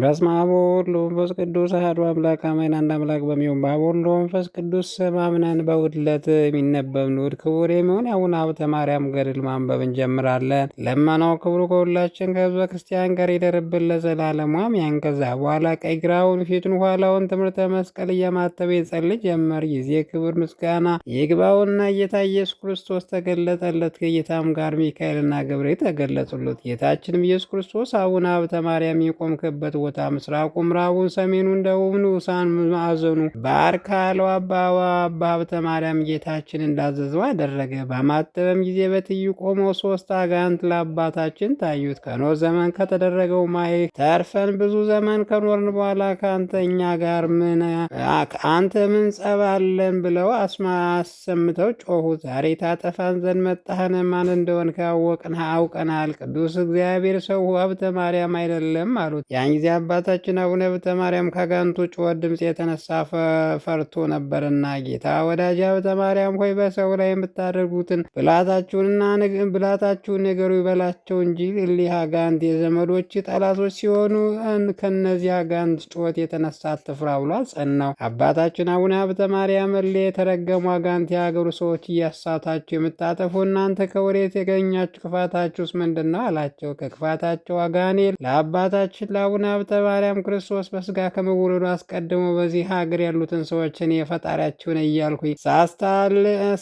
በስመ አብ ወወልድ ወመንፈስ ቅዱስ አሐዱ አምላክ አሜን። አንድ አምላክ በሚሆን በአብ ወልድ ወመንፈስ ቅዱስ ስም አምነን በውድለት የሚነበብ ንዑድ ክቡር የሚሆን የአቡነ ሀብተ ማርያም ገድል ማንበብ እንጀምራለን። ለመናው ክብሩ ከሁላችን ከሕዝበ ክርስቲያን ጋር ይደርብን ለዘላለሙ አሜን። ከዛ በኋላ ቀኝ ግራውን ፊቱን ኋላውን ትምህርተ መስቀል እያማተበ ይጸልይ ጀመር። ጊዜ ክብር ምስጋና ይግባውና ጌታ ኢየሱስ ክርስቶስ ተገለጠለት። ከጌታም ጋር ሚካኤልና ገብርኤል ተገለጹለት። ጌታችንም ኢየሱስ ክርስቶስ አቡነ ሀብተ ማርያም የቆምክበት ቦታ ምስራቁ፣ ምዕራቡን፣ ሰሜኑን፣ ደቡብን፣ ንዑሳን ማዕዘኑ ባርክ አለው። አባ ሀብተ ማርያም ጌታችን እንዳዘዘው አደረገ። ባማተበም ጊዜ በትይዩ ቆመው ሶስት አጋንንት ለአባታችን ታዩት። ከኖህ ዘመን ከተደረገው ማየት ተርፈን ብዙ ዘመን ከኖርን በኋላ ከአንተ እኛ ጋር አንተ ምን ጸብ አለን ብለው አሰምተው ጮሁ። ዛሬ ታጠፋን ዘንድ መጣህን? ማን እንደሆንክ አውቀናል። ቅዱስ እግዚአብሔር ሰው ሀብተ ማርያም አይደለም አሉት። ያን ጊዜ አባታችን አቡነ ሀብተ ማርያም ከአጋንንቱ ጩኸት ድምፅ የተነሳ ፈርቶ ነበርና፣ ጌታ ወዳጅ ሀብተ ማርያም ሆይ በሰው ላይ የምታደርጉትን ብላታችሁን ነገሩ ይበላቸው እንጂ እሊህ አጋንንት የዘመዶች ጠላቶች ሲሆኑ ከነዚህ አጋንንት ጩኸት የተነሳ አትፍራ ብሎ አጸናው። አባታችን አቡነ ሀብተ ማርያም እሊህ የተረገሙ አጋንንት የሀገሩ ሰዎች እያሳታችሁ የምታጠፉ እናንተ ከወዴት የገኛችሁ? ክፋታችሁስ ምንድን ነው አላቸው። ከክፋታቸው አጋኔል ለአባታችን ለአቡነ ሀብተ ማርያም ክርስቶስ በስጋ ከመወለዱ አስቀድሞ በዚህ ሀገር ያሉትን ሰዎችን የፈጣሪያቸውን እያልኩ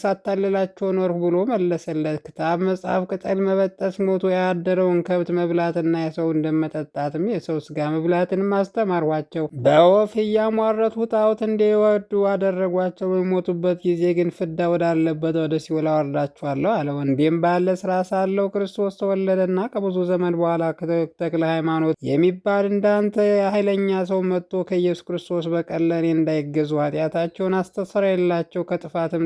ሳታልላቸው ኖርሁ ብሎ መለሰለት። ክታብ መጽሐፍ ቅጠል መበጠስ፣ ሞቶ ያደረውን ከብት መብላትና የሰው እንደመጠጣትም የሰው ስጋ መብላትንም አስተማርኋቸው። በወፍ እያሟረቱ ጣዖት እንዲወዱ አደረጓቸው። በሞቱበት ጊዜ ግን ፍዳ ወዳለበት ወደ ሲኦል አወርዳችኋለሁ አለው። እንዲህም ባለ ስራ ሳለው ክርስቶስ ተወለደና ከብዙ ዘመን በኋላ ተክለ ሃይማኖት የሚባል እንዳንተ ኃይለኛ ሰው መጥቶ ከኢየሱስ ክርስቶስ በቀር ለእኔ እንዳይገዙ ኃጢአታቸውን አስተሰረየላቸው፣ ከጥፋትም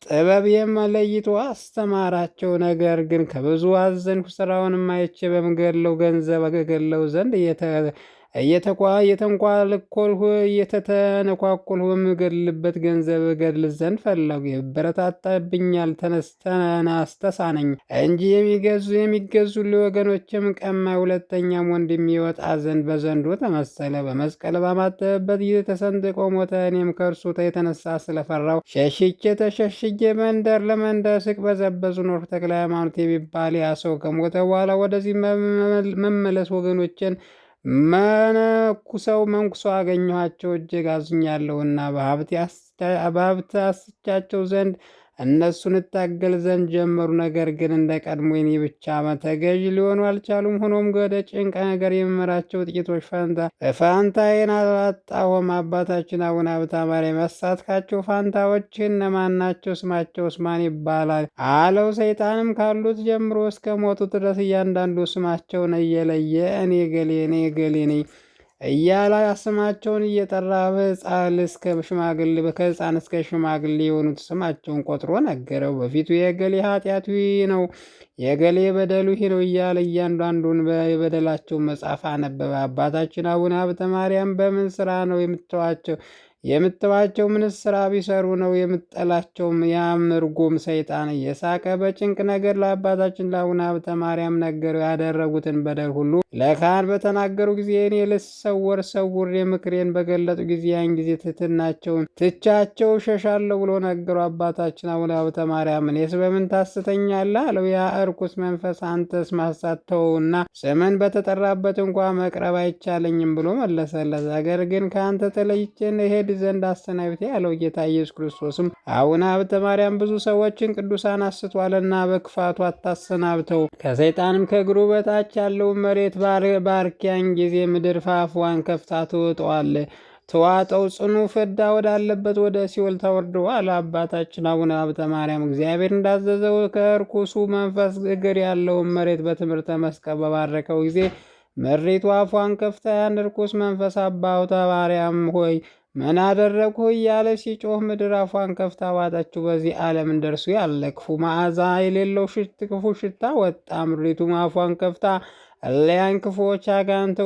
ጥበብ የመለይቶ አስተማራቸው። ነገር ግን ከብዙ አዘንኩ። ስራውንም አይቼ በምገድለው ገንዘብ ገድለው ዘንድ እየተንኳልኮልሁ እየተተነኳኮልሁ በምገድልበት ገንዘብ ገድል ዘንድ ፈለጉ። ይበረታታብኛል፣ አስተሳነኝ እንጂ የሚገዙልኝ ወገኖችም ቀማኝ። ሁለተኛም ወንድም ይወጣ ዘንድ በዘንዶ ተመሰለ። በመስቀል ባማተበበት ጊዜ ተሰንጥቆ ሞተ። እኔም ከእርሱ የተነሳ ስለፈራው ተሸሽጌ መንደር ለመንደር ስቅበዘበዝ ኖርኩ። ተክለ ሃይማኖት የሚባል ያ ሰው ከሞተ በኋላ ወደዚህ መመለስ ወገኖችን መንኩሶ አገኘኋቸው። እጅግ አዝኛለሁና በሀብት አስቻቸው ዘንድ እነሱን እታገል ዘንድ ጀመሩ። ነገር ግን እንደ ቀድሞ የኔ ብቻ ተገዥ ሊሆኑ አልቻሉም። ሆኖም ወደ ጭንቅ ነገር የመመራቸው ጥቂቶች ፋንታዬን አላጣሁም። አባታችን አቡነ ሀብተ ማርያም ያሳትካቸው ፋንታዎች እነማን ናቸው? ስማቸውስ ማን ይባላል አለው። ሰይጣንም ካሉት ጀምሮ እስከ ሞቱት ድረስ እያንዳንዱ ስማቸውን እየለየ እኔ ገሌ ነኝ እያለ ስማቸውን እየጠራ ከሕፃን እስከ ሽማግሌ የሆኑት ስማቸውን ቆጥሮ ነገረው። በፊቱ የገሌ ኃጢአቱ ይህ ነው፣ የገሌ በደሉ ይህ ነው እያለ እያንዳንዱን የበደላቸው መጽሐፍ አነበበ። አባታችን አቡነ ሀብተ ማርያም በምን ስራ ነው የምትዋቸው? ምንስ ስራ ቢሰሩ ነው የምትጠላቸውም? ያም ርጉም ሰይጣን እየሳቀ በጭንቅ ነገር ለአባታችን ለአቡነ ሀብተ ማርያም ነገረው። ያደረጉትን በደል ሁሉ ለካህን በተናገሩ ጊዜ እኔ ሰውሬ ምክሬን በገለጡ ጊዜ ያን ጊዜ ትሕትናቸውን ትቻቸው ሸሻለሁ ብሎ ነገሩ። አባታችን አቡነ ሀብተ ማርያም እኔስ በምን ታስተኛለህ አለው። ያ እርኩስ መንፈስ አንተስ ማሳተውና ስምን በተጠራበት እንኳ መቅረብ አይቻለኝም ብሎ መለሰለት። ነገር ግን ከአንተ ተለይቼ ሄድ ዘንድ አሰናብቴ ያለው። ጌታ ኢየሱስ ክርስቶስም አቡነ ሀብተ ማርያም ብዙ ሰዎችን ቅዱሳን አስቷልና በክፋቱ አታሰናብተው፣ ከሰይጣንም ከእግሩ በታች ያለውን መሬት ባርኪያን ጊዜ ምድር ፋፏን ከፍታ ተዋጠው፣ ጽኑ ፍዳ ወዳለበት ወደ ሲኦል ታወርደዋል። አባታችን አቡነ ሀብተ ማርያም እግዚአብሔር እንዳዘዘው ከርኩሱ መንፈስ እግር ያለውን መሬት በትምህርተ መስቀል በባረከው ጊዜ መሬቱ አፏን ከፍታ ያን ርኩስ መንፈስ አባ ሀብተ ማርያም ሆይ ምን አደረግሁ እያለ ሲጮህ ምድር አፏን ከፍታ ዋጠችው። በዚህ ዓለም እንደርሱ ያለ ክፉ መዓዛ የሌለው ክፉ ሽታ ወጣ። ምድሪቱም አፏን ከፍታ እሊያን ክፉዎች አጋንንት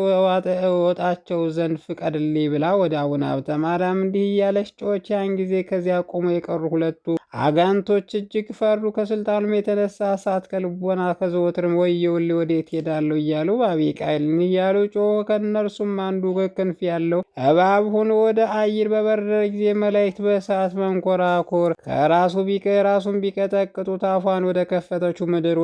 ወጣቸው ዘንድ ፍቀድልኝ ብላ ወደ አቡነ ሀብተ ማርያም እንዲህ እያለች ጮኸች። ያን ጊዜ ከዚያ ቆመው የቀሩ ሁለቱ አጋንቶች እጅግ ፈሩ። ከስልጣኑም የተነሳ እሳት ከልቦና ከዘወትርም ወየውልኝ ወዴት ሄዳለሁ እያሉ አቢቃይልን እያሉ ጮኸ። ከእነርሱም አንዱ ክንፍ ያለው እባብ ሆኖ ወደ አየር በበረረ ጊዜ መላእክት በእሳት መንኮራኮር ራሱን ቢቀጠቅጡት አፏን ወደ ከፈተችው ምድር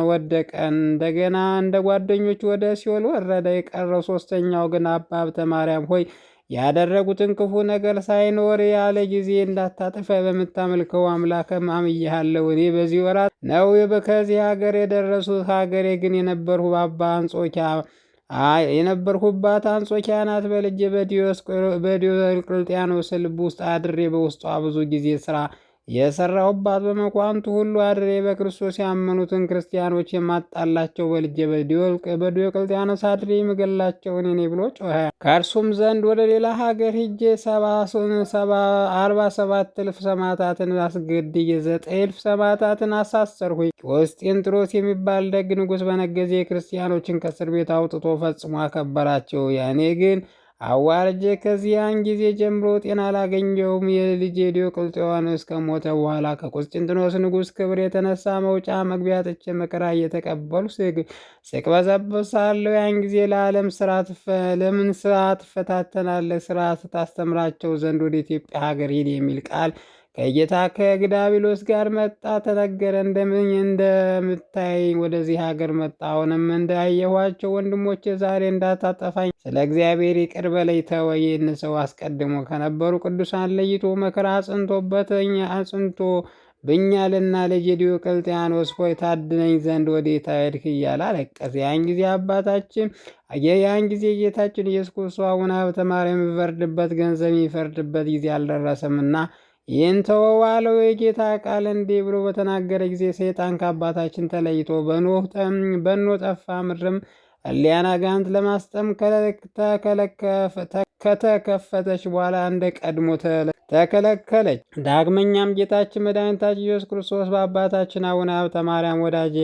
ወደቀ። እንደገና እንደ ጓደኞች ወደ ሲኦል ወረደ። የቀረው ሶስተኛው ግን አባ ሀብተ ማርያም ሆይ ያደረጉትን ክፉ ነገር ሳይኖር ያለ ጊዜ እንዳታጠፋ በምታመልከው አምላክ አምኜሃለሁ። እኔ በዚህ ወራት ነው ከዚህ ሀገር የደረሱት። ሀገሬ ግን የነበርሁባት አንጾኪያ ናት። በልጄ በዲዮቅልጥያኖስ ልብ ውስጥ አድሬ በውስጧ ብዙ ጊዜ ስራ የሰራሁባት በመኳንቱ ሁሉ አድሬ በክርስቶስ ያመኑትን ክርስቲያኖች የማጣላቸው በልጄ በዲዮቅልጥያኖስ አድሬ የምገላቸው እኔ ነኝ ብሎ ጮኸ። ከእርሱም ዘንድ ወደ ሌላ ሀገር ሂጄ 47,000 ሰማዕታትን አስገድዬ 9,000 ሰማዕታትን አሳሰርሁኝ። ቆስጤንጥሮስ የሚባል ደግ ንጉሥ በነገዜ ክርስቲያኖችን ከእስር ቤት አውጥቶ ፈጽሞ አከበራቸው። ያኔ ግን አዋርጄ ከዚያን ጊዜ ጀምሮ ጤና አላገኘውም። የልጄ ዲዮቅልጥያኖስ ከሞተ በኋላ ከቆስጠንጢኖስ ንጉሥ ክብር የተነሳ መውጫ መግቢያ ጥቼ መከራ እየተቀበሉ ስቅበዘበዝ ሳለሁ ያን ጊዜ ለምን ስራ ትፈታተናለህ? ስራ ታስተምራቸው ዘንድ ወደ ኢትዮጵያ ሀገር ሂድ የሚል ቃል ከጌታ ከግዳቢሎስ ጋር መጣ ተነገረ። እንደምታይ ወደዚህ ሀገር መጣ። አሁንም እንዳየኋቸው ወንድሞቼ ዛሬ እንዳታጠፋኝ ስለ እግዚአብሔር ይቅር በለኝ ተወኝ። ይህን ሰው አስቀድሞ ከነበሩ ቅዱሳን ለይቶ መከራ አጽንቶብኛልና ልጄ ዲዮቅልጥያኖስ ሆይ ታድነኝ ዘንድ ወዴት ሄድክ እያለ አለቀሰ። ያን ጊዜ ጌታችን ኢየሱስ ክርስቶስ አቡነ ሀብተ ማርያም የሚፈርድበት ገንዘብ የሚፈርድበት ጊዜ አልደረሰምና ይህን ተወው አለው። የጌታ ቃል እንዲህ ብሎ በተናገረ ጊዜ ሰይጣን ከአባታችን ተለይቶ በኖ ጠፋ። ምድርም እሊያን አጋንንት ለማስጠም ከተከፈተች በኋላ እንደ ቀድሞ ተከለከለች። ዳግመኛም ጌታችን መድኃኒታችን ኢየሱስ ክርስቶስ በአባታችን አቡነ ሀብተ ማርያም ወዳጄ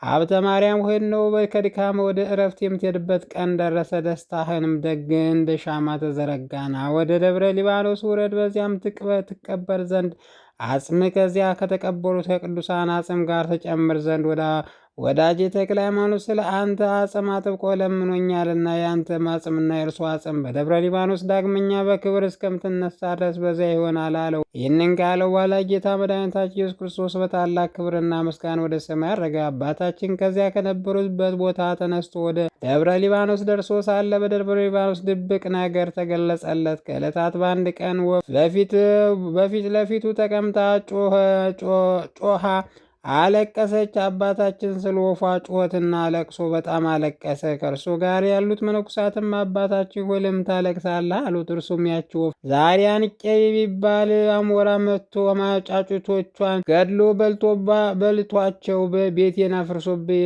ሀብተ ማርያም ሆይ ነው ከድካም ወደ እረፍት የምትሄድበት ቀን ደረሰ። ደስታህንም ደግ እንደ ሻማ ተዘረጋና ወደ ደብረ ሊባኖስ ውረድ። በዚያም ትቀበር ዘንድ አጽም ከዚያ ከተቀበሩት ከቅዱሳን አጽም ጋር ተጨምር ዘንድ ወዳጄ ተክለ ሃይማኖት ስለ አንተ አጽም አጥብቆ ለምኖኛልና የአንተ አጽምና የእርሱ አጽም በደብረ ሊባኖስ ዳግመኛ በክብር እስከምትነሳ ድረስ በዚያ ይሆናል አለው። ይህንን ካለው በኋላ ጌታ መድኃኒታችን ኢየሱስ ክርስቶስ በታላቅ ክብርና ምስጋና ወደ ሰማይ አረገ። አባታችን ከዚያ ከነበሩበት ቦታ ተነስቶ ወደ ደብረ ሊባኖስ ደርሶ ሳለ በደብረ ሊባኖስ ድብቅ ነገር ተገለጸለት። ከዕለታት በአንድ ቀን ወፍ በፊት ለፊቱ ተቀምጣ ጮኻ አለቀሰች። አባታችን ስለ ወፏ ጩኸትና ለቅሶ በጣም አለቀሰ። ከእርሱ ጋር ያሉት መነኩሳትም አባታችን ሆይ ለምን ታለቅሳለህ አሉት። እርሱም ያች ወፍ ዛሬ አንቄ የሚባል አሞራ መጥቶ ጫጩቶቿን ገድሎ በልቷቸው ቤቴን አፍርሶብኝ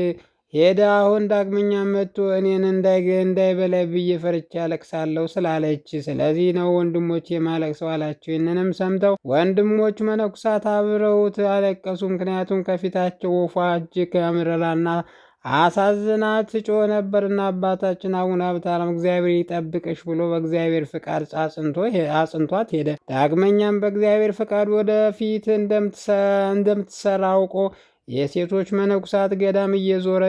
ሄደ። አሁን ዳግመኛ መጥቶ እኔን እንዳይበላይ ብዬ ፈርቻ አለቅሳለሁ ስላለች ስለዚህ ነው ወንድሞች የማለቅሰው አላቸው። ይህንንም ሰምተው ወንድሞች መነኩሳት አብረውት አለቀሱ። ምክንያቱም ከፊታቸው ወፏ እጅግ አምርራና አሳዝናት ጮህ ነበርና። አባታችን አቡነ ሀብተ ማርያም እግዚአብሔር ይጠብቅሽ ብሎ በእግዚአብሔር ፍቃድ አጽንቷት ሄደ። ዳግመኛም በእግዚአብሔር ፍቃድ ወደፊት እንደምትሰራ አውቆ የሴቶች መነኩሳት ገዳም እየዞረ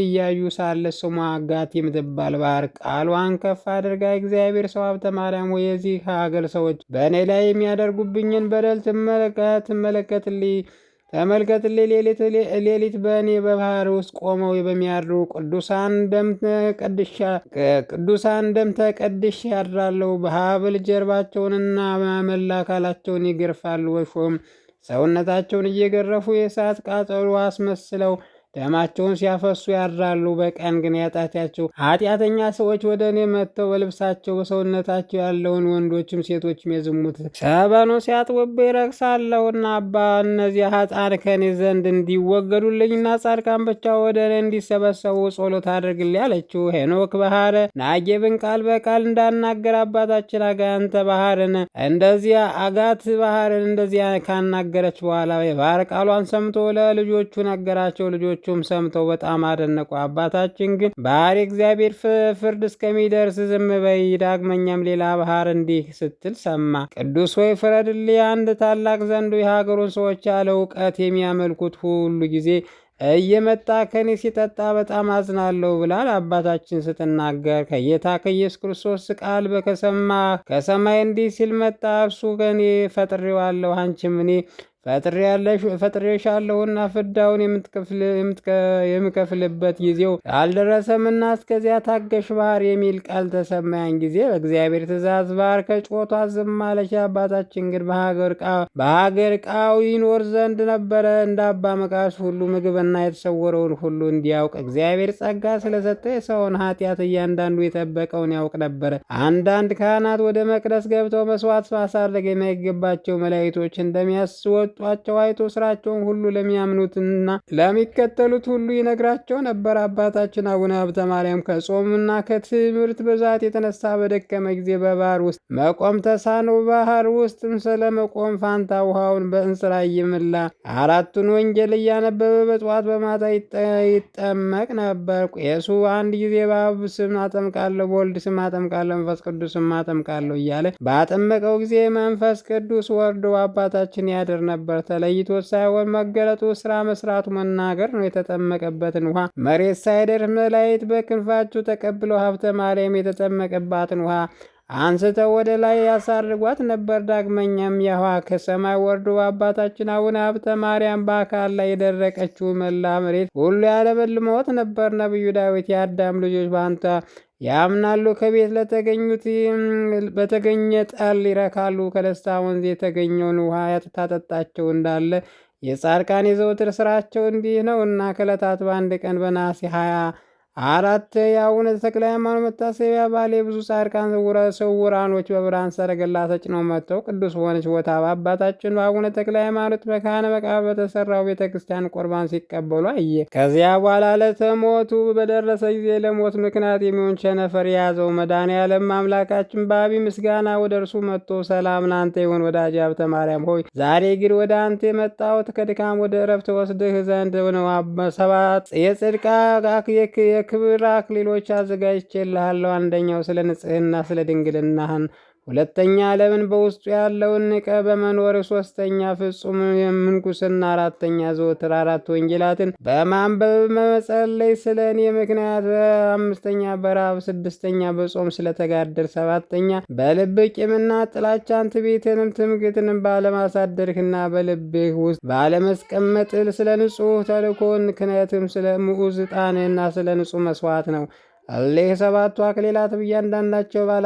እያዩ ሳለ ስሟ አጋት የምትባል ባህር ቃሏን ከፍ አድርጋ እግዚአብሔር ሰው ሀብተ ማርያም ወይ የዚህ ሀገር ሰዎች በእኔ ላይ የሚያደርጉብኝን በደል ተመልከትልኝ። ሌሊት በእኔ በባህር ውስጥ ቆመው በሚያድሩ ቅዱሳን ደም ተቀድሼ ያድራለሁ። በሀብል ጀርባቸውንና መላ አካላቸውን ይገርፋሉ። ወሾም ሰውነታቸውን እየገረፉ የእሳት ቃጠሎ አስመስለው ደማቸውን ሲያፈሱ ያድራሉ። በቀን ግን ኃጢአተኛ ሰዎች ወደ እኔ መጥተው በልብሳቸው በሰውነታቸው ያለውን ወንዶችም ሴቶችም የዝሙት ሰበኖ ሲያጥቡብኝ ይረክሳለሁና አባ እነዚያ ኃጥአን ከኔ ዘንድ እንዲወገዱልኝና ጻድቃን ብቻ ወደ እኔ እንዲሰበሰቡ ጸሎት አድርግልኝ አለችው። ሄኖክ ባህረ ናጌብን ቃል በቃል እንዳናገር አባታችን አጋንተ ባህርን እንደዚያ ካናገረች በኋላ የባህር ቃሏን ሰምቶ ለልጆቹ ነገራቸው። ልጆቹ ሌሎቹም ሰምተው በጣም አደነቁ። አባታችን ግን ባህር እግዚአብሔር ፍርድ እስከሚደርስ ዝም በይ። ዳግመኛም ሌላ ባህር እንዲህ ስትል ሰማ። ቅዱስ ሆይ ፍረድልኝ። አንድ ታላቅ ዘንዶ የሀገሩን ሰዎች ያለ እውቀት የሚያመልኩት ሁሉ ጊዜ እየመጣ ከኔ ሲጠጣ በጣም አዝናለሁ ብላል። አባታችን ስትናገር ከጌታ ከኢየሱስ ክርስቶስ ቃል ከሰማይ እንዲህ ሲል መጣ። እርሱ ከኔ ፈጥሬዋለሁ፣ አንቺም እኔ ፈጥሬሻለሁና ፍዳውን የምከፍልበት ጊዜው አልደረሰምና እስከዚያ ታገሽ ባህር የሚል ቃል ተሰማያን ጊዜ በእግዚአብሔር ትእዛዝ ባህር ከጮቷ ዝም አለች። አባታችን ግን በሀገር ዕቃው ይኖር ዘንድ ነበረ። እንደ አባ መቃርስ ሁሉ ምግብና የተሰወረውን ሁሉ እንዲያውቅ እግዚአብሔር ጸጋ ስለሰጠ የሰውን ኃጢአት እያንዳንዱ የጠበቀውን ያውቅ ነበረ። አንዳንድ ካህናት ወደ መቅደስ ገብተው መስዋዕት ማሳረግ የማይገባቸው መላእክቶች እንደሚያስወጡ ጧቸው አይቶ ስራቸውን ሁሉ ለሚያምኑትና ለሚከተሉት ሁሉ ይነግራቸው ነበር። አባታችን አቡነ ሀብተ ማርያም ከጾምና ከትምህርት ብዛት የተነሳ በደከመ ጊዜ በባህር ውስጥ መቆም ተሳነው። ባህር ውስጥም ስለመቆም ፋንታ ውሃውን በእንስራ እየመላ አራቱን ወንጌል እያነበበ በጠዋት በማታ ይጠመቅ ነበር። ቄሱ አንድ ጊዜ በአብ ስም አጠምቃለሁ፣ በወልድ ስም አጠምቃለሁ፣ መንፈስ ቅዱስ ስም አጠምቃለሁ እያለ ባጠመቀው ጊዜ መንፈስ ቅዱስ ወርዶ አባታችን ያድር ነበር። ተለይቶ ሳይሆን መገለጡ ስራ መስራቱ መናገር ነው። የተጠመቀበትን ውሃ መሬት ሳይደርስ መላእክት በክንፋቸው ተቀብለው ሀብተ ማርያም የተጠመቀባትን ውሃ አንስተው ወደ ላይ ያሳርጓት ነበር። ዳግመኛም ያዋ ከሰማይ ወርዶ አባታችን አቡነ ሀብተ ማርያም በአካል ላይ የደረቀችው መላ መሬት ሁሉ ያለመልመዎት ነበር። ነቢዩ ዳዊት የአዳም ልጆች በአንተ ያምናሉ፣ ከቤት ለተገኙት በተገኘ ጠል ይረካሉ፣ ከደስታ ወንዝ የተገኘውን ውሃ ታጠጣቸው እንዳለ የጻድቃን የዘውትር ስራቸው እንዲህ ነው እና ከዕለታት በአንድ ቀን በነሐሴ 24 የአቡነ ተክለ ሃይማኖት መታሰቢያ በዓል ብዙ ጻድቃን ስውራኖች በብርሃን ሰረገላ ተጭነው መጥተው ቅዱስ በሆነች ቦታ በአባታችን በአቡነ ተክለ ሃይማኖት መካነ መቃብር በተሰራው ቤተ ክርስቲያን ቁርባን ሲቀበሉ አየ። ከዚያ በኋላ ለተሞቱ በደረሰ ጊዜ ለሞት ምክንያት የሚሆን ቸነፈር የያዘው መድኃኔዓለም አምላካችን በአቢ ምስጋና ወደ እርሱ መጥቶ ሰላም ላንተ ይሁን ወዳጅ ሀብተ ማርያም ሆይ፣ ዛሬ ግን ወደ አንተ የመጣሁት ከድካም ወደ እረፍት ወስድህ ዘንድ ነው። ሰባት የጽድቅ የክብር አክሊሎች አዘጋጅቼልሃለሁ። አንደኛው ስለ ንጽህና ስለ ድንግልናህን፣ ሁለተኛ ዓለምን በውስጡ ያለውን ንቀ በመኖር፣ ሶስተኛ ፍጹም የምንኩስና፣ አራተኛ ዘወትር አራት ወንጌላትን በማንበብ መጸለይ ስለ እኔ ምክንያት፣ አምስተኛ በረሃብ፣ ስድስተኛ በጾም ስለተጋደል፣ ሰባተኛ በልብ ቂምና ጥላቻን ትዕቢትንም ትምክህትንም ባለማሳደርህና በልብህ ውስጥ ባለመስቀመጥል ስለ ንጹሕ ተልኮን ክህነትም ስለ ምዑዝ ዕጣንህና ስለ ንጹሕ መስዋዕት ነው። እሊህ ሰባቱ አክሊላት እያንዳንዳቸው ባለ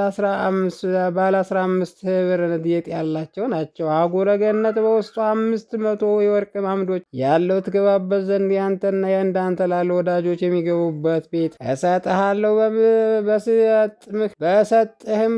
15 ኅብር ጌጥ ያላቸው ናቸው። አህጉረ ገነት በውስጡ 500 የወርቅ አምዶች ያለው ትገባበት ዘንድ ያንተና የእንዳንተ ላሉ ወዳጆች የሚገቡበት ቤት እሰጥሃለሁ። በምሰጥህም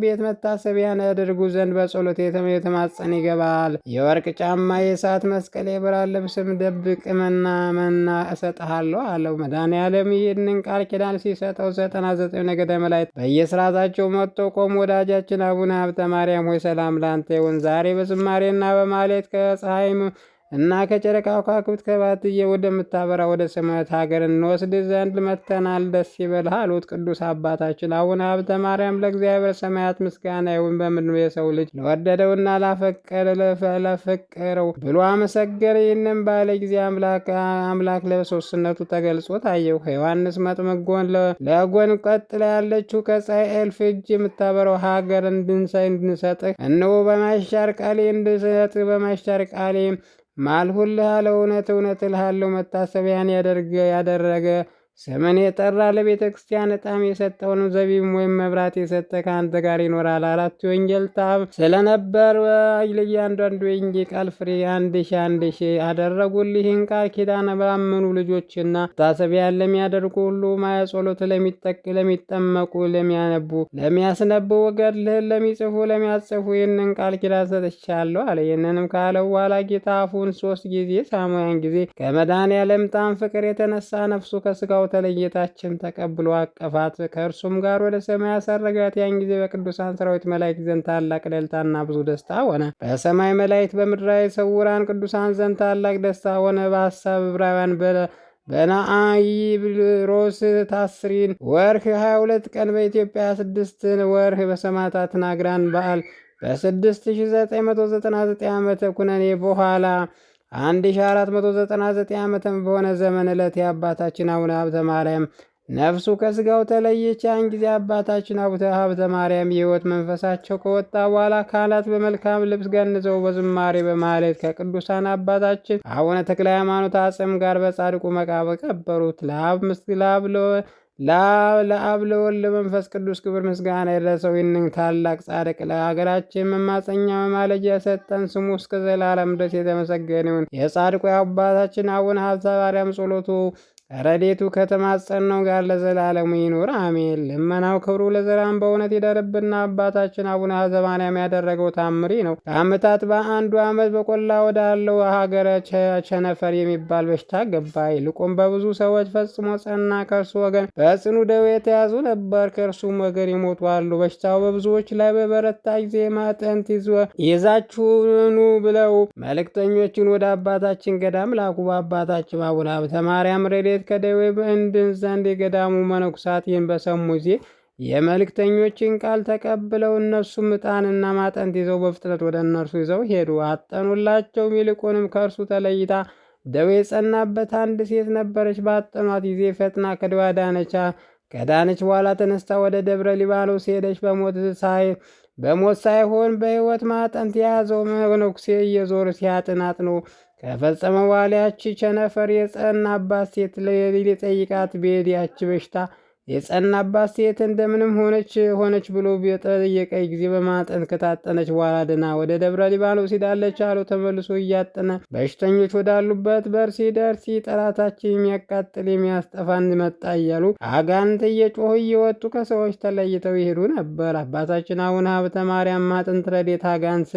ቤት መታሰቢያን ያደርጉ ዘንድ በጸሎት የተማጸን ይገባል። የወርቅ ጫማ፣ የእሳት መስቀል፣ የብርሃን ልብስም ደብቅምና መና እሰጥሃለሁ አለው። መድኃኔዓለም ይህንን ቃል ኪዳን ሲሰጠው 99 ነገደ መላእክት በየስርዓታቸው መጥተው ቆሙ። ወዳጃችን አቡነ ሀብተ ማርያም ሆይ ሰላም ላንተ ይሁን። ዛሬ በዝማሬና በማሌት ከፀሐይም እና ከጨረቃ ከዋክብት ከባትዬ ወደምታበራ ወደ ሰማያዊት ሀገር እንወስድ ዘንድ መጥተናል። ደስ ይበልህ አሉት። ቅዱስ አባታችን አቡነ ሀብተ ማርያም ለእግዚአብሔር ሰማያት ምስጋና ይሁን፣ በምድር የሰው ልጅ ለወደደውና ላፈቀረው ብሎ አመሰገረ። ይህንም ባለ ጊዜ አምላክ ለሶስትነቱ ተገልጾ ታየው። ከዮሐንስ መጥምቅ ለጎን ቀጥላ ያለችው ከፀሐይ እልፍ እጅ የምታበረው ሀገር እንድንሰጥህ እነሆ በማይሻር ቃሌ እንድሰጥህ በማይሻር ቃሌ ማልሁልህ አለ። እውነት እልሃለሁ መታሰቢያን ያደረገ ስምን የጠራ ለቤተ ክርስቲያን ዕጣም የሰጠውን ዘቢብ ወይም መብራት የሰጠ ከአንተ ጋር ይኖራል። አራቱ የወንጌል ጣዕም ስለነበር ለእያንዳንዱ የወንጌል ቃል ፍሬ 1000 አደረጉልህ። ይህን ቃል ኪዳን ባመኑ ልጆችና መታሰቢያን ለሚያደርጉ ሁሉ ማየ ጸሎት ለሚጠመቁ፣ ለሚያነቡ፣ ለሚያስነቡ፣ ገድልህን ለሚጽፉ፣ ለሚያጽፉ ይህንን ቃል ኪዳን ሰጥቻለሁ አለ። ይህንንም ካለው በኋላ ጌታ አፉን 3 ጊዜ ሳመው። ያን ጊዜ ከመድኃኔዓለም ጣዕም ፍቅር የተነሳ ነፍሱ ከስጋው ተለየታችን ተቀብሎ አቀፋት፣ ከእርሱም ጋር ወደ ሰማይ አሳረጋት። ያን ጊዜ በቅዱሳን ሰራዊት መላእክት ዘንድ ታላቅ እልልታና ብዙ ደስታ ሆነ። በሰማይ መላእክት በምድራዊ ሰውራን ቅዱሳን ዘንድ ታላቅ ደስታ ሆነ። በሐሳብ ዕብራውያን በናአይብሮስ ታስሪን ወርህ 22 ቀን በኢትዮጵያ 26 ወርህ በሰማዕታት ናግራን በዓል በ6999 ዓመተ ኩነኔ በኋላ 1499 ዓመተ በሆነ ዘመን ዕለት የአባታችን አቡነ ሀብተ ማርያም ነፍሱ ከስጋው ተለየች። ያን ጊዜ አባታችን አቡነ ሀብተ ማርያም የሕይወት መንፈሳቸው ከወጣ በኋላ ካህናት በመልካም ልብስ ገንዘው በዝማሬ በማለት ከቅዱሳን አባታችን አቡነ ተክለ ሃይማኖት አጽም ጋር በጻድቁ መቃብር ቀበሩት። ለአብ ለወልድ ለመንፈስ ቅዱስ ክብር ምስጋና የደረሰው ይህንን ታላቅ ጻድቅ ለሀገራችን መማፀኛ መማለጃ የሰጠን ስሙ እስከ ዘላለም ድረስ የተመሰገነ ይሁን። የጻድቁ የአባታችን አቡነ ሀብተ ማርያም ጸሎቱ ረዴቱ ከተማጸነው ጋር ለዘላለሙ ይኑር አሜን። ልመናው ክብሩ ለዘላለም በእውነት ይደርብና። አባታችን አቡነ ሀብተ ማርያም ያደረገው ታምሪ ነው። ከዓመታት በአንዱ ዓመት በቆላ ወዳለው ሀገረ ቸነፈር የሚባል በሽታ ገባ። ይልቁም በብዙ ሰዎች ፈጽሞ ጸና። ከእርሱ ወገን በጽኑ ደዌ የተያዙ ነበር፣ ከእርሱም ወገን ይሞቱ አሉ። በሽታው በብዙዎች ላይ በበረታ ጊዜ ማጠንት ይዛችሁኑ ብለው መልእክተኞችን ወደ አባታችን ገዳም ላኩ። በአባታችን አቡነ ሀብተ ማርያም ረድኤት ከደዌ እንድን ዘንድ የገዳሙ መነኩሳት ይህን በሰሙ ጊዜ የመልእክተኞችን ቃል ተቀብለው እነሱም ዕጣንና ማጠንት ይዘው በፍጥነት ወደ እነርሱ ይዘው ሄዱ። አጠኑላቸውም። ይልቁንም ከእርሱ ተለይታ ደዌ የጸናበት አንድ ሴት ነበረች። ባጠኗት ጊዜ ፈጥና ከደዌ ከዳነች በኋላ ተነስታ ወደ ደብረ ሊባኖስ ሄደች። በሞት ሳይሆን በሕይወት ማጠንት የያዘው መነኩሴ እየዞር ሲያጥናት ነው ከፈጸመ በኋላ ያቺ ቸነፈር የጸናባት ሴት ሊጠይቃት ብሄድ ያቺ በሽታ የጸናባት ሴት እንደምንም ሆነች ብሎ በጠየቀኝ ጊዜ በማጠን ከታጠነች በኋላ ድና ወደ ደብረ ሊባኖስ ሄዳለች አለው። ተመልሶ እያጠነ በሽተኞች ወዳሉበት በር ሲደርስ ጠላታችን የሚያቃጥል የሚያስጠፋን መጣ እያሉ አጋንንት እየጮሁ እየወጡ ከሰዎች ተለይተው ይሄዱ ነበር። አባታችን አቡነ ሀብተ ማርያም ማጥንት ረድኤት አጋንንት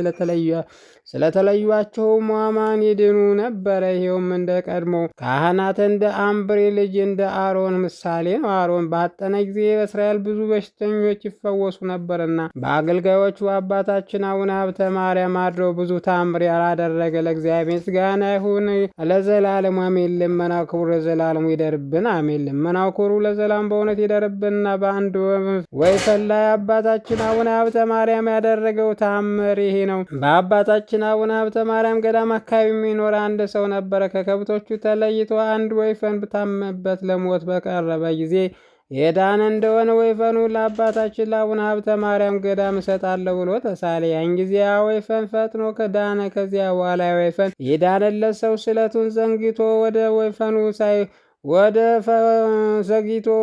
ስለተለዩአቸው ሟማን ይድኑ ነበረ። ይኸውም እንደ ቀድሞ ካህናት እንደ አምብሬ ልጅ እንደ አሮን ምሳሌ ነው። አሮን ባጠነ ጊዜ በእስራኤል ብዙ በሽተኞች ይፈወሱ ነበርና በአገልጋዮቹ አባታችን አቡነ ሀብተ ማርያም አድረው ብዙ ታምር ያላደረገ ለእግዚአብሔር ምስጋና ይሁን ለዘላለሙ አሜን። ልመናው ክብሩ ለዘላለሙ ይደርብን አሜን። ልመናው ክብሩ ለዘላለሙ በእውነት ይደርብንና በአንድ ወይፈን ላይ አባታችን አቡነ ሀብተ ማርያም ያደረገው ታምር ይሄ ነው። በአባታችን አቡነ ሀብተ ማርያም ገዳም አካባቢ የሚኖር አንድ ሰው ነበረ። ከከብቶቹ ተለይቶ አንድ ወይፈን ብታመበት ለሞት በቀረበ ጊዜ የዳነ እንደሆነ ወይፈኑ ለአባታችን ለአቡነ ሀብተ ማርያም ገዳም እሰጣለሁ ብሎ ተሳለ። ያን ጊዜ ወይፈን ፈጥኖ ከዳነ። ከዚያ በኋላ ወይፈን የዳነለት ሰው ስለቱን ዘንግቶ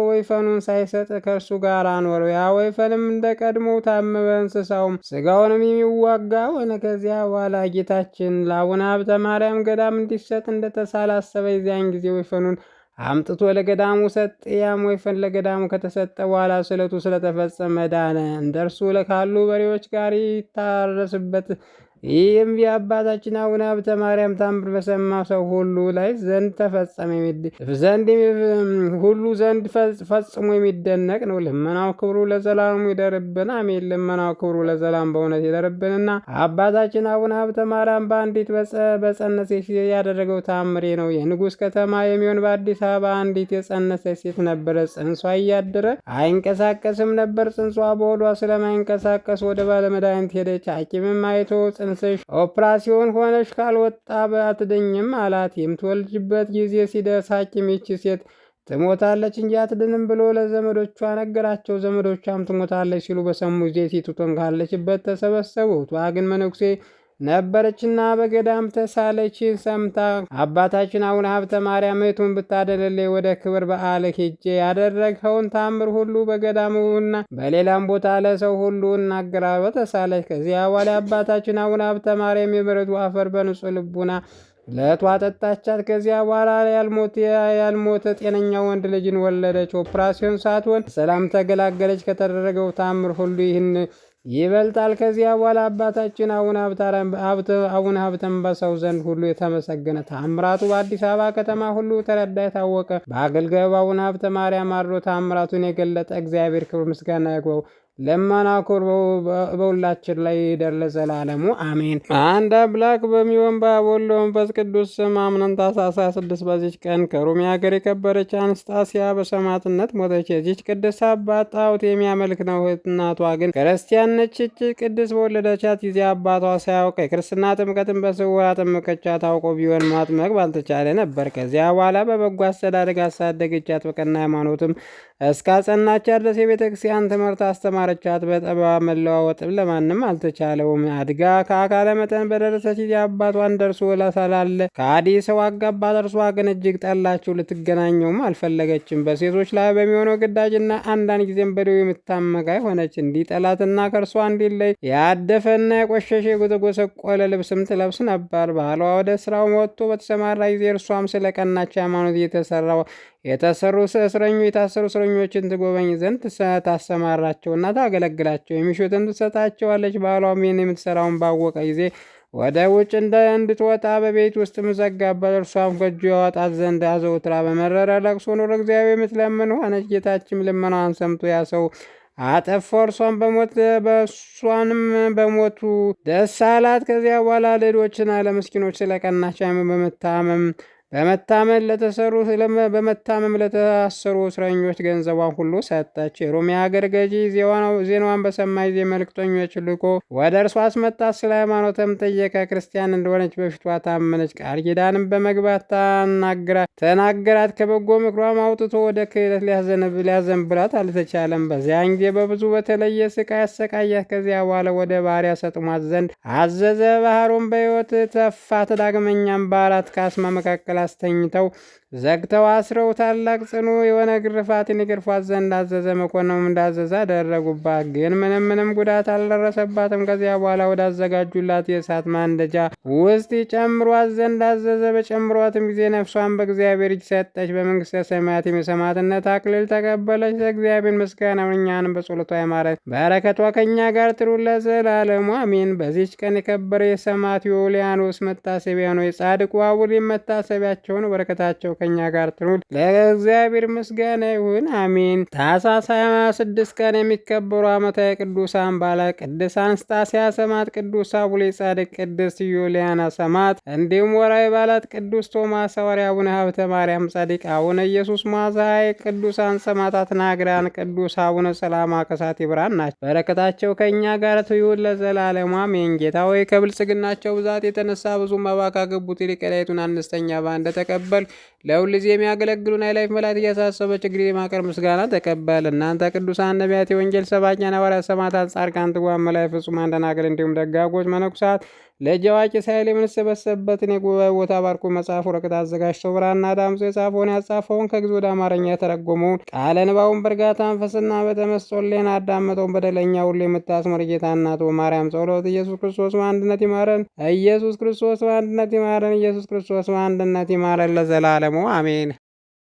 ወይፈኑን ሳይሰጥ ከእርሱ ጋር አኖረው። ያ ወይፈንም እንደ ቀድሞ ታመመ። እንስሳውም ስጋውንም የሚዋጋ ሆነ። ከዚያ በኋላ ጌታችን ለአቡነ ሀብተ ማርያም ገዳም እንዲሰጥ እንደተሳለ አሰበ። የዚያን ጊዜ ወይፈኑን አምጥቶ ለገዳሙ ሰጥ። ያም ወይፈን ለገዳሙ ከተሰጠ በኋላ ስለቱ ስለተፈጸመ ዳነ። እንደ እርሱ ካሉ በሬዎች ጋር ይታረስበት። ይህም የአባታችን አቡነ ሀብተ ማርያም ታምር በሰማ ሰው ሁሉ ላይ ዘንድ ተፈጸመ ሁሉ ዘንድ ፈጽሞ የሚደነቅ ነው። ልመናው ክብሩ ለዘላሙ ይደርብን አሜን። ልመናው ክብሩ ለዘላም በእውነት ይደርብንና አባታችን አቡነ ሀብተ ማርያም በአንዲት በጸነሰች ሴት ያደረገው ታምሬ ነው። የንጉሥ ከተማ የሚሆን በአዲስ አበባ አንዲት የጸነሰች ሴት ነበረ። ጽንሷ እያደረ አይንቀሳቀስም ነበር። ጽንሷ በሆዷ ስለማይንቀሳቀስ ወደ ባለመድኃኒት ሄደች። ሐኪምም አይቶ ጽንስሽ ኦፕራሲዮን ሆነሽ ካልወጣ አትድኝም አላት። የምትወልጅበት ጊዜ ሲደርስ ሐኪም ይቺ ሴት ትሞታለች እንጂ አትድንም ብሎ ለዘመዶቿ ነገራቸው። ዘመዶቿም ትሞታለች ሲሉ በሰሙ ጊዜ ሴቲቱን ካለችበት ተሰበሰቡ። እቷ ግን መነኩሴ ነበረችና በገዳም ተሳለችን ሰምታ አባታችን አቡነ ሀብተ ማርያም እህቱን ብታደለልኝ ወደ ክብር በዓል ሄጄ ያደረግኸውን ታምር ሁሉ በገዳሙና በሌላም ቦታ ለሰው ሁሉ እናገራለሁ ተሳለች። ከዚያ በኋላ አባታችን አቡነ ሀብተ ማርያም የምሕረቱ አፈር በንጹሕ ልቡና ለእቷ ጠጣቻት። ከዚያ በኋላ ያልሞተ ጤነኛ ወንድ ልጅን ወለደች። ኦፕራሲዮን ሳትሆን ሰላም ተገላገለች። ከተደረገው ታምር ሁሉ ይህን ይበልጣል። ከዚያ በኋላ አባታችን አቡነ ሀብተም በሰው ዘንድ ሁሉ የተመሰገነ ተአምራቱ በአዲስ አበባ ከተማ ሁሉ ተረዳ የታወቀ በአገልጋዩ በአቡነ ሀብተ ማርያም አድሮ ተአምራቱን የገለጠ እግዚአብሔር ክብር ምስጋና ይግባው። ለማናኮር በሁላችን ላይ ይደር ለዘላለሙ አሜን። አንድ አምላክ በሚሆን በአብ ወልድ ወመንፈስ ቅዱስ ስም አምነን ታኅሳስ 26 በዚች ቀን ከሮሜ ሀገር የከበረች አንስጣስያ በሰማዕትነት ሞተች። የዚች ቅድስት አባት ጣዖት የሚያመልክ ነው። እናቷ ግን ክርስቲያን ነች። ቅድስት በወለደቻት ጊዜ አባቷ ሳያውቅ የክርስትና ጥምቀትን በስውር አጠመቀቻት። አውቆ ቢሆን ማጥመቅ ባልተቻለ ነበር። ከዚያ በኋላ በበጎ አስተዳደግ አሳደገቻት። በቀና ሃይማኖትም እስካጸናቻት ድረስ የቤተ ክርስቲያን ትምህርት አስተማረቻት። በጠባ መለዋወጥም ለማንም አልተቻለውም። አድጋ ከአካለ መጠን በደረሰች ጊዜ አባቷን ደርሶ ለሰላለ ከአዲ ሰው አጋባት። እርሷ ግን እጅግ ጠላችው፣ ልትገናኘውም አልፈለገችም። በሴቶች ላይ በሚሆነው ግዳጅና አንዳንድ ጊዜም በደዌ የምታመቃይ ሆነች። እንዲጠላትና ከእርሷ እንዲለይ ያደፈና የቆሸሸ የተጎሰቆለ ልብስም ትለብስ ነበር። ባሏ ወደ ስራው ወጥቶ በተሰማራ ጊዜ እርሷም ስለ ቀናች ሃይማኖት የታሰሩ እስረኞችን ትጎበኝ ዘንድ ታሰማራቸውና ታገለግላቸው፣ የሚሹትን ትሰጣቸዋለች። ባሏም ይህን የምትሰራውን ባወቀ ጊዜ ወደ ውጭ እንድትወጣ በቤት ውስጥ ዘጋባት። እርሷም ከእጁ ያወጣት ዘንድ አዘውትራ በመረረ ለቅሶ ኑሮ እግዚአብሔር የምትለምን ሆነች። ጌታችም ልመናዋን ሰምቶ ያ ሰው አጠፋው። በእሷንም በሞቱ ደስ አላት። ከዚያ በኋላ ሌሎችና ለምስኪኖች ስለቀናች በመታመም ለተሰሩ እስረኞች ገንዘቧን ሁሉ ሰጠች። የሮሜ ሀገር ገዢ ዜናዋን በሰማ ጊዜ መልክተኞች ልኮ ወደ እርሷ አስመጣት። ስለ ሃይማኖትም ጠየቀ። ክርስቲያን እንደሆነች በፊቷ ታመነች። ቃል ኪዳንም በመግባት ተናገራት። ከበጎ ምክሯም አውጥቶ ወደ ክህደት ሊያዘንብላት አልተቻለም። በዚያን ጊዜ በብዙ በተለየ ስቃይ ያሰቃያት። ከዚያ በኋላ ወደ ባህር ያሰጥሟት ዘንድ አዘዘ። ባህሩን በሕይወት ተፋት። ዳግመኛም በአራት ካስማ መካከል አስተኝተው ዘግተው አስረው ታላቅ ጽኑ የሆነ ግርፋትን ይገርፏት ዘንድ አዘዘ። መኮንኑም እንዳዘዘ አደረጉባት፣ ግን ምንም ጉዳት አልደረሰባትም። ከዚያ በኋላ ወዳዘጋጁላት የእሳት ማንደጃ ውስጥ ይጨምሯት ዘንድ አዘዘ። በጨምሯትም ጊዜ ነፍሷን በእግዚአብሔር እጅ ሰጠች። በመንግስተ ሰማያትም የሰማዕትነት አክሊል ተቀበለች። ለእግዚአብሔር ምስጋና፣ እኛንም በጸሎቷ ይማረን፣ በረከቷ ከእኛ ጋር ትኑር ለዘላለሙ አሜን። በዚች ቀን የከበረ የሰማዕት ዩልያኖስ መታሰቢያ ነው። የጻድቁ አቡሊም መታሰቢያቸው ነው። በረከታቸው ከኛ ጋር ትኑር ለእግዚአብሔር ምስጋና ይሁን አሜን። ታኅሳስ 26 ቀን የሚከበሩ ዓመታዊ ቅዱሳን በዓላት ቅድስት አንስጣስያ ሰማዕት፣ ቅዱስ አቡሌ ጻድቅ፣ ቅድስት ዩልያና ሰማዕት። እንዲሁም ወርኃዊ በዓላት ቅዱስ ቶማስ ሐዋርያ፣ አቡነ ሀብተ ማርያም ጻድቅ፣ አቡነ ኢየሱስ ሟዘሐይ። ቅዱሳን ሰማዕታት ናግራን፣ ቅዱስ አቡነ ሰላማ ከሳቴ ብርሃን ናቸው። በረከታቸው ከእኛ ጋር ትሁን ለዘላለሙ አሜን። ጌታ ሆይ ከብልጽግናቸው ብዛት የተነሳ ብዙ መባ ካገቡት ይልቅ የላይቱን አነስተኛ መባ እንደተቀበል ለሁል ጊዜ የሚያገለግሉን ኃይላፍ መላእክት እያሳሰበ ችግር የማቀር ምስጋና ተቀበል። እናንተ ቅዱሳን ነቢያት፣ የወንጌል ሰባኪያን ሐዋርያት፣ ሰማዕታት፣ ጻድቃን፣ ትጉሃን መላእክት፣ ፍጹማን ደናግል እንዲሁም ደጋጎች መነኩሳት ልጅ አዋቂ ሳይል የምንሰበሰብበትን የጉባኤ ቦታ ባርኮ መጽሐፍ ወረቀት አዘጋጅተው ብራና ዳምጾ የጻፈውን ያጻፈውን ከግዕዝ ወደ አማርኛ የተረጎመውን ቃለ ንባቡን በእርጋታ መንፈስና በተመስጦ ሕሊና አዳመጠውን በደለኛ ሁሉ የምታስምር ጌታ እናቱ ማርያም ጸሎት ኢየሱስ ክርስቶስ በአንድነት ይማረን። ኢየሱስ ክርስቶስ በአንድነት ይማረን። ኢየሱስ ክርስቶስ በአንድነት ይማረን ለዘላለሙ አሜን።